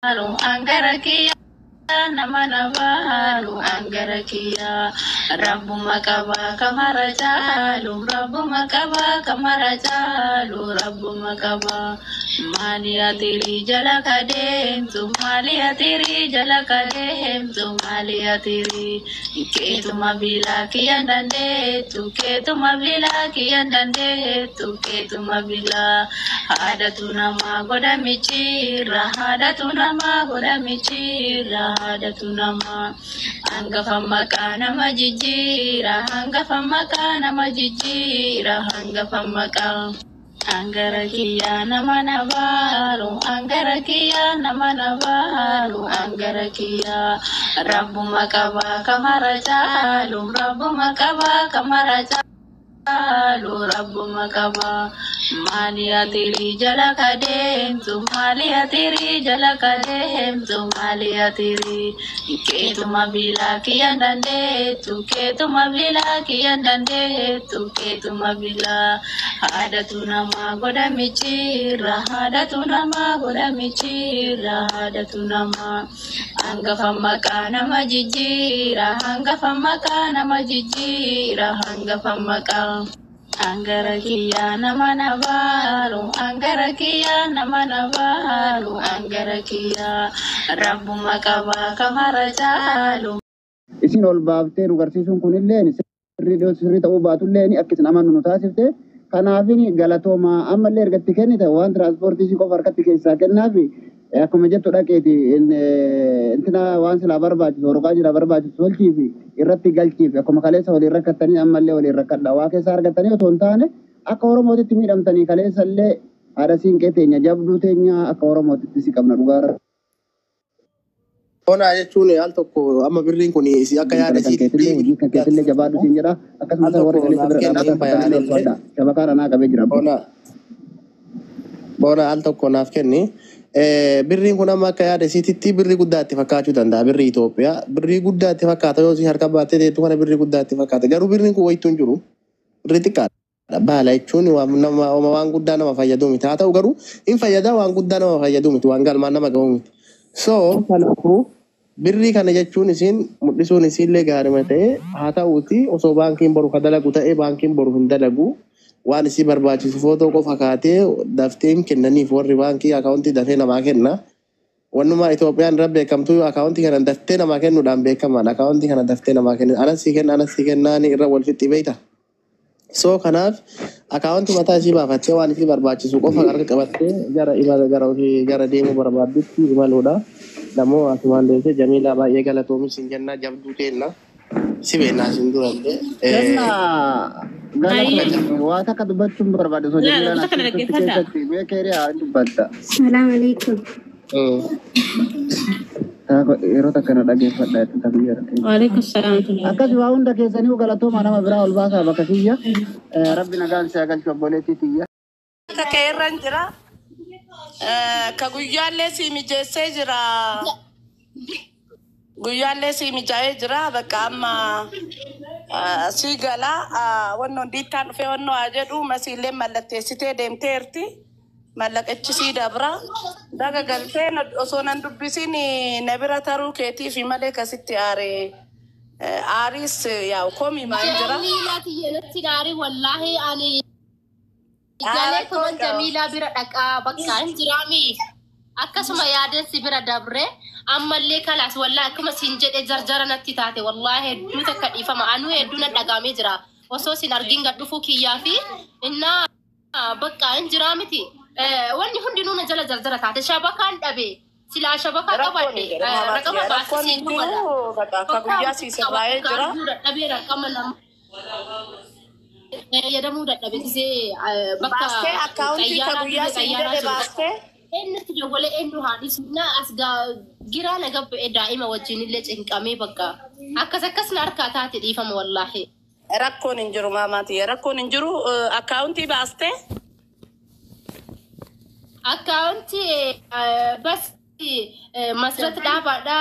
Angarakia nama nabalu angarakia Rabbu makaba kamarajalu Rabbu makaba kamarajalu Rabbu makaba Maliyatiri jalakadem tu maliyatiri jalakadem tu maliyatiri Ketu mabila kiyandande tu ketu mabila kiyandande tu ketu mabila Hadatu nama goda michira hadatu nama goda michira hadatu nama Anggafa makana majijira anggafa makana majijira anggafa makana Angarakia nama nabalu angarakia nama nabalu angarakia Rabbu makaba kamarajalu Rabbu makaba kamarajalu Rabbu makaba Maliyatiri jalakadem tu maliyatiri jalakadem tu maliyatiri Ketu mabila kiyandande tu ketu mabila kiyandande tu ketu mabila Hadatu nama goda michira hadatu nama goda michira hadatu nama Anggafa makana majijira anggafa makana majijira anggafa makana Angarakia nama nabalu angarakia nama nabalu angarakia Rabbu makaba kamarajalu isin ol baaftee nu garsiisuun kunillee sirrii ta'uu baatullee ni akkisin amannu nu taasifte kanaafin galatooma ammallee ergatti kennite waan tiraanspoortii si qofa harkatti keessaa kennaafi akkuma jettu dhaqeeti intina waan silaa barbaachisu horoqaa jira barbaachisu tolchiif irratti galchiif akkuma kaleessa waliin rakkattanii ammallee waliin rakkadha waa keessaa argattanii otoo hin taane akka oromootitti miidhamtanii kaleessa illee haadha siinqee teenya jabduu teenya akka oromootitti si qabna dhugaara. Ona jechuun al tokko amma birriin kun si akka yaada siitti kakkeetillee jabaadhu siin jedha akkasumas warri kaleessa bira dhaabbatanii shabakaan anaa qabee jira. Bona al tokko naaf kenni. Birriin kun amma akka yaada siitti birrii guddaatti fakkaachuu danda'a birrii Itoophiyaa birrii guddaatti fakkaata yoo si harka baattee deettu kana birrii guddaatti fakkaata garuu birriin kun wayituun jiru birrii xiqqaadha baala jechuun waan guddaa nama fayyadu miti haa ta'u garuu hin fayyada waan guddaa nama fayyadu miti waan galmaan nama gahu miti so kanaafuu birrii kana jechuun isin mul'isuun isinillee gaarima ta'e haa ta'uuti osoo baankiin boru ka dalagu ta'e baankiin boru hin dalagu waan isi barbaachisu footoo qofa kaatee dafteen kennaniif warri baankii akaawuntii dafee namaa kenna wannuma Itoophiyaan irra beekamtu akaawuntii kana daftee namaa kennuudhaan beekamaan akaawuntii kana daftee namaa kennu anas si kennaani irra wal fixxi beeyta so kanaaf akaawuntii mataa isii baafattee waan isi barbaachisu qofa harka qabattee gara imala gara deemuu barbaaddutti imaluudha namoo asumaan deemtee Jamiilaa baay'ee galatoomi sin jennaa jabduu teenna si beennaa sin durallee waa takka dubbachuun barbaade soo Jamiilaa keessatti beekeerii haa dubbatta. Salaamu alaikum. Yeroo takka na dhageeffadha jechuudha biyya rakkee. Waalaikum salaam. Akkasii waa hunda keessanii galatooma nama biraa ol baasaa bakka kiyya rabbi nagaan si galchu obboleettii tiyya. Akka keerran jira ka guyyaallee si mijeessee jira guyyaallee si mijaa'ee jira bakka amma si gala wannoon diittaan dhufee wannoo haa jedhu masiillee mallatteessitee deemteerti mallaqachisii dabra daga galtee osoo nan dubbisiin na bira taruu keetii fi malee kasitti aaris yaa komi maan jira. Gaarii wallaahi ani jalee kun Jamiilaa bira dhaqaa bakka hin jiraami akkasuma yaadan si bira dabre ammallee kalaas wallaahi akkuma siin jedhe jarjara natti taate wallaahi hedduu takka dhiifama anuu hedduu na dhagaamee jira osoo sin argin gad dhufuu kiyyaa fi innaa bakka hin jiraa miti wanni hundinuu na jala jarjara taate shabakaan dhabe silaa shabakaa qabadhe raqama baasii siin dhumada ka guyyaa si sirraa'ee jira dhabee raqama nama yadamuu dadhabe gisee bakka akkaawuntii ka guyyaa si jedhe baastee Ennati jawwale endu hadis na asga gira na gabbe daima wajjinillee cinqamee bakka akkas na arkaataati dhiifama wallahi rakkoon hin jiru maamaati rakkoon hin jiru akkaawuntii baaste akkaawuntii bas masrat dhaabaadha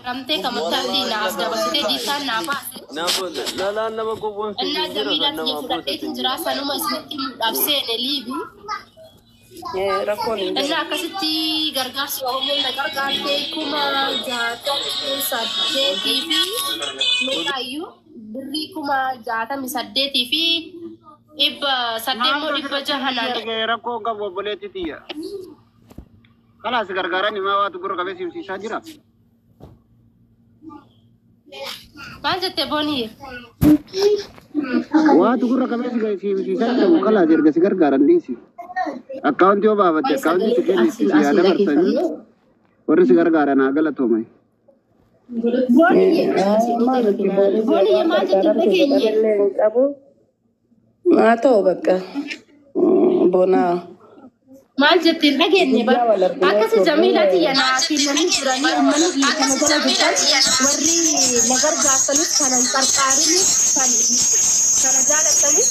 ramtee kamataalli na asga basitee diisaan naa baase lalaan nama gowwoon እና Jamiilaa fudhadheetiin jira sanuma isinitti mudhaaf seene liibi rakkoon hin jiru. Inni akkasitti gargaarsi Oromoo na gargaartee 68,000 fi meeqaayyuu birrii 68,000 fi 800 rakkoo qabu obboleetti tiyya. Kalaas gargaaraan himaa waatu gurra qabee simsiisaa jira. maal jettee boonii? Waatu gurra qabee simsiisaa jira. Kalaas erga si gargaaran dhiisi. Akkaawuntii yoo baafatte akkaawuntii si kenni si yaada barsanii warri si gargaaran haa galatoomai. Boonii maal jettee dhageenye? Haa ta'u bakka bonaa. Maal jettee dhageenye bara akkasi Jamilaati yanaa filanii jiranii uummanni biyya kana jala jirtan warri na gargaartanis kana hin qarqaarinis kana jaalatanis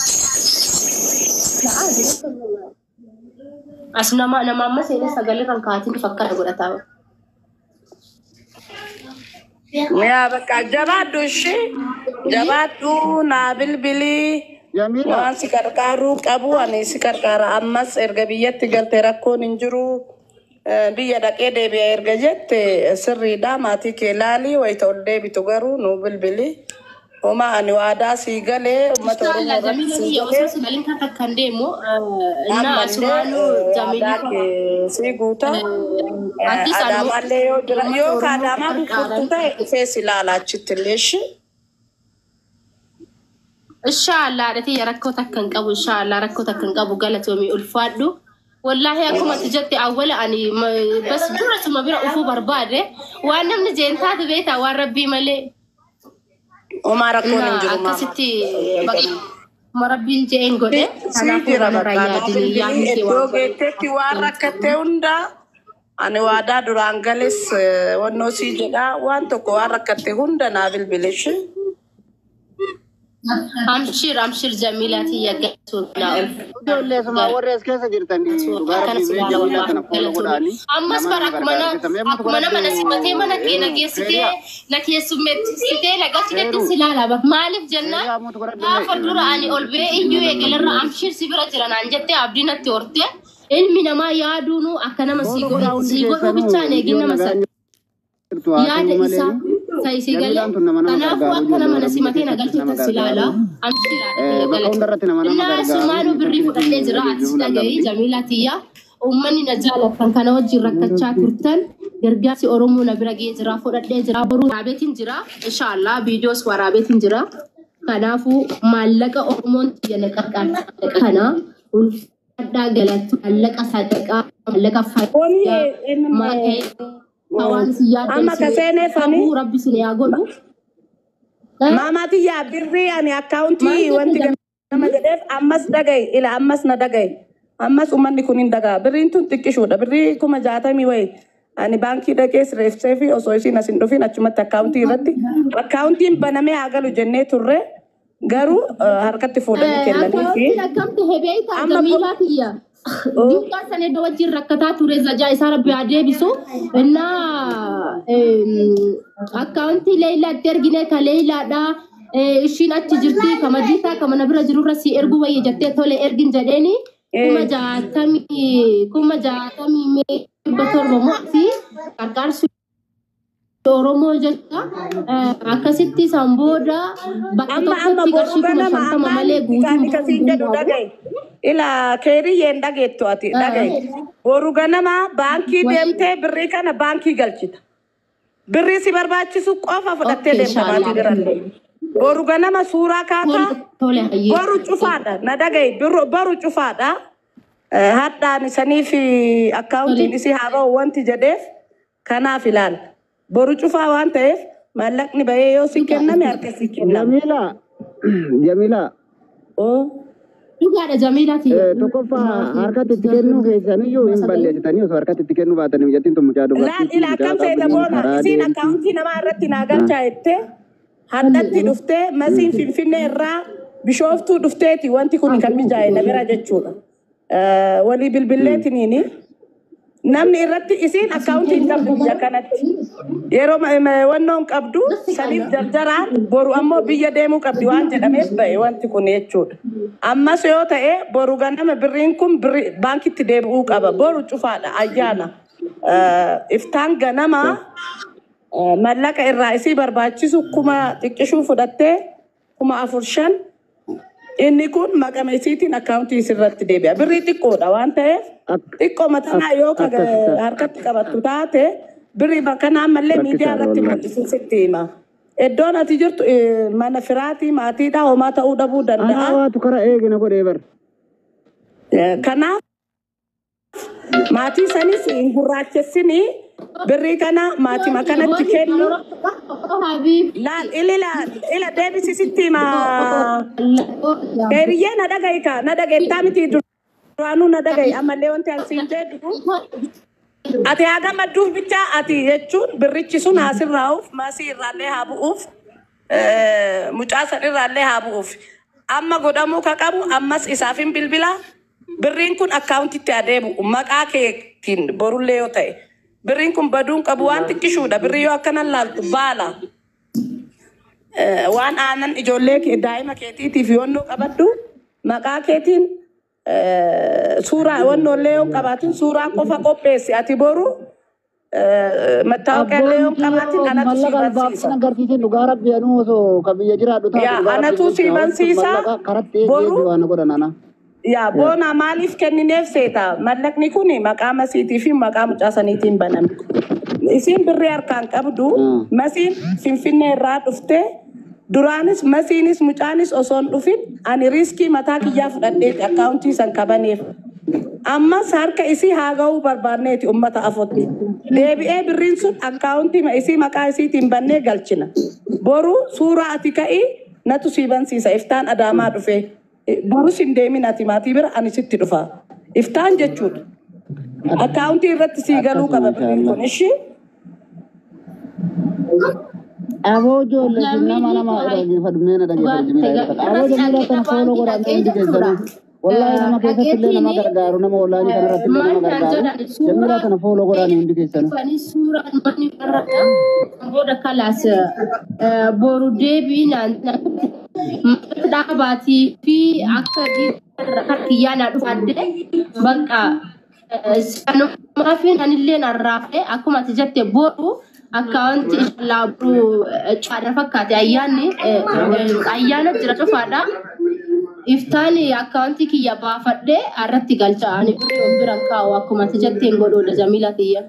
as nama amma seenaa sagalee kan kaatiin fakkaata godhataa. Yaa bakka jabaadhu ishee jabaadhu naa bilbilii. Waan si qarqaaruu qabu ani si qarqaara ammas erga biyyatti galte rakkoon hin jiru biyya dhaqee deebi'a erga jette sirriidha maatii kee laalii wayita ol deebitu garuu nu bilbili homa ani waadaa sii galee uummata Oromoo irratti sii galee sii guuta adaamallee yoo jira yoo kaadaamaa gurgurtu ta'e dhufee si laala achitti illee ishee. Inshallah adati yarakko takkan qabu inshallah rakko takkan qabu galatomi ulfaadhu wallahi akkuma tijatti awwala ani bas durasuma bira ufu barbaade waan namni jeentaatu beeta waan rabbii malee Omar rakkoon hin jiru akkasitti baqi marabbiin jeen godhe kanaaf raayyaadini yaamti waan geettetti waan rakkattee hunda ani waadaa duraan gales wannoo sii jedha waan tokko waan rakkatte hunda naa bilbileshi. Amshir Jamilati yaggatu Ijoollee suma warra as keessa jirtan Jamilaa kana fuula godhaanii. Ammas bara akkuma nama nasibatee mana kee nageessitee na keessummeessitee nagalchiteetti si laala maaliif jennaan gaafa dura ani ol bee iyyuu eegalarra Amshir si bira jiran aan jettee abdii natti hortee ilmi namaa yaaduunu akka nama si godhu bichaan eegin nama sana yaada isaa saisi galee kanaafuu akka nama nasimatee nagalchiteetti si laala Amshir innaa sumaanuu birrii fudhadhee jira atis dhagahi Jamilatiyyaa uummanni na jaalatan kana wajjin rakkachaa turtan gargaarsi Oromoo na bira ga'ee jira fudhadhee jira boruu waraabeetiin jira inshallah viidiyoos waraabeetiin jira kanaafuu maallaqa Oromoon xiyyeena qarqaarsa kana ulfaadhaa galatti maallaqa sadaqaa maallaqa fayyaa Awan siya amma kasene fani rabbi sini yaa godhu mama tiya birri ani accounti wanti nama jedheef ammas dhagay ila ammas na dhagay ammas ummanni kunin daga birriin tun xiqqishuudha birrii 60 way ani baankii dhaqee sirreessee fi osoo isin asin dhufin achumatti accounti irratti accountiin banamee hagalu jennee turre garuu harkatti fuudhanii kennanii fi accounti hebeeta Jamilatiyya Duka sana do wajjin rakkataa ture zajaa isaa rabbi adeebisu inna accounti Leila tergine ka Leiladha ishiin achi jirti kamadiita kamana bira jirurra si ergu wayye jettee tole ergin jedheeni kuma jaatami mee batorba mo'ati qarqaarsu Oromoo jecha akkasitti sambooda bakka tokkotti qarshii kuma shantama malee guutuu ila keeri yenda getto ati dagay boru ganama banki demte birri kana banki galchita birri si barbaachisu qofa fudhatte demta baati diralle boru ganama suura kaata boru cufaadha na dagay boru cufaadha haddaan isanii fi accountiin isi haaba wanti jedheef kanaaf ilaal boru cufaa waan ta'eef maallaqni bahee yoo si kenname harka si kenname Jamila Dhugaadha Jamilati. Tokkoffaa harkatti itti kennuu keessaniyyuu hin balleessitanii osoo harkatti itti kennuu baatanii mijattiin tun mucaa dubartii. Laal ila akkam feeta boona isiin accountii namaa irratti naa galchaa jettee haddatti dhuftee masiin Finfinnee irraa Bishooftuu dhufteeti wanti kun kan mijaa'e na bira jechuudha. Walii bilbilleetiniini namni irratti isin akkaawuntiin qabdu biyya kanatti yeroo wannoon qabdu saniif jarjaraan boru ammoo biyya deemuu qabdi waan jedhameef ba'e wanti kun jechuudha. Ammas yoo ta'e boru ganama birriin kun baankitti deebi'uu qaba boru cufaadha ayyaana iftaan ganama mallaqa irraa isii barbaachisu kuma xiqqishuu fudhattee 4,500 inni kun maqama isiitiin akkaawuntii isirratti deebi'a. Birrii xiqqoodha waan ta'eef xiqqoo matanaa yoo harkatti qabattu taate birrii bakkanaa ammallee miidiyaa irratti mul'isu sitti hima. Iddoon ati jirtu mana firaatii maatiidha homaa ta'uu dhabuu danda'a. Waatu karaa eegina godhee bar. Kanaaf maatii sanis hin gurraachessinii birrii kana maatii makanatti kennu. Laal ila deebisi sitti hima. Heriyyee na dhagahi ka na dhagahettaa miti duraanuu na dhagahi ammallee wanti ansiin jedhu. Ati haa gammadduuf bichaa ati jechuun birrichi sun haasirraa'uuf maasii irraallee haa bu'uuf mucaa san irraallee haa bu'uuf amma godhamuu ka qabu ammas isaaf hin bilbilaa birriin kun akkaawuntitti adeemu maqaa keetiin borullee yoo ta'e birriin kun baduun qabu waan xiqqishuudha birrii yoo akkanan laaltu baala waan aanan ijoollee daa'ima keetiitiif yoonnoo qabaddu maqaa keetiin suuraa wannollee yoo qabaatin suuraa qofa qopheessi ati boru mattaawqallee yoo qabaatin anatu si barsiisa. Agarsiisin dhugaa rabbi anuu osoo kabiyya jiraadhu taatu anatu si barsiisa boru yaa boona maaliif kennineef seeta mallaqni kun maqaa masiitii fi maqaa mucaa saniitiin baname. Isin birrii harkaan qabdu masiin Finfinnee irraa dhuftee duraanis masiinis mucaanis osoon dhufin ani riskii mataa kiyyaa fudhadheeti akkaawuntii san qabaneef. Ammas harka isii haa ga'uu barbaanneeti ummata afotti. Deebi'ee birriin sun akkaawuntii isii maqaa isiitiin bannee galchina. Boru suuraa ati ka'ii natu sii bansiisa iftaan adaamaa dhufee. Borus hin deemin ati maatii bira ani sitti dhufa. Iftaan jechuudha. Akkaawuntii irratti sii galuu qaba birriin kun ishii. Aboo ijoollee nama dhaggeeffatu meena dhaggeeffatu jimila. Aboo jimila kana fooloo godhaan hundi keessanii. Wallahi nama keessatti illee nama gargaaru nama wallahi kana irratti illee nama gargaaru. Jimila kana fooloo godhaan hundi keessanii. Fani suuraan manni irratti booda kalaas boru deebiinaan dhaabaatii fi akka kiyyaanaa dhufadde bakka sanumaa fi anillee narraafee akkuma ati jette boru akkaawunti laabru caadha fakkaate ayyaana jira cufaadha. Iftaani akkaawuntii kiyya baafadhe irratti galcha ani biran kaa'u akkuma ati jetteen godhoodha Jamila kiyya.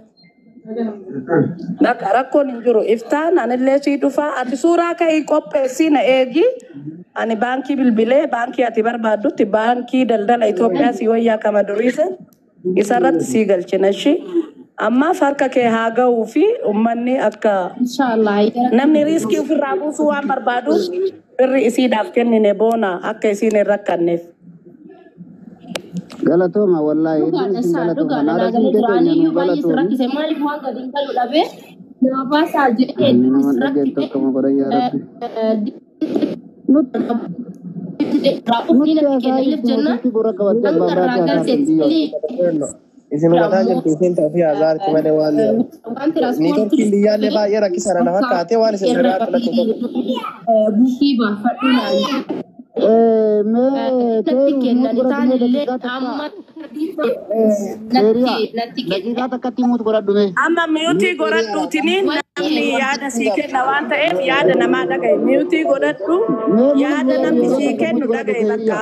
Rakkoon hin jiru iftaan anillee sii dhufaa ati suuraa ka'ii qopheessii na eegi ani baankii bilbilee baankii ati barbaaddutti baankii daldala Itoophiyaa sii wayyaa kama duriisa isarratti sii galchina ishii. Amma farka kee haa ga'uu fi uummanni akka namni riiskii ofirraa buusuu waan barbaadu birri isiidhaaf kennine boona akka isiin hin rakkanneef. Galatooma wallahi isin galatooma naara sin keenya nu galatooma. Maaliif waan gadi hin galu dhabee nama baasaa jedhee nama dhageen tokko ma godhan yaa rabbi. Isin umataa jirtu isin ta'uu fi hazaarti malee waan niitorkiin biyyaallee baay'ee rakkisaadha na fakkaate waan isin irraa filatu tokko. Bukii baafadhu naan. Natti kennan taanillee amma daqiiqaa takkatti himuutu godhadhume. Amma miyuutii godhadhuutiniin namni yaada sii kenna waan ta'eef yaada namaa dhagaye miyuutii godhadhu yaada namni sii kennu dhagaye bakka.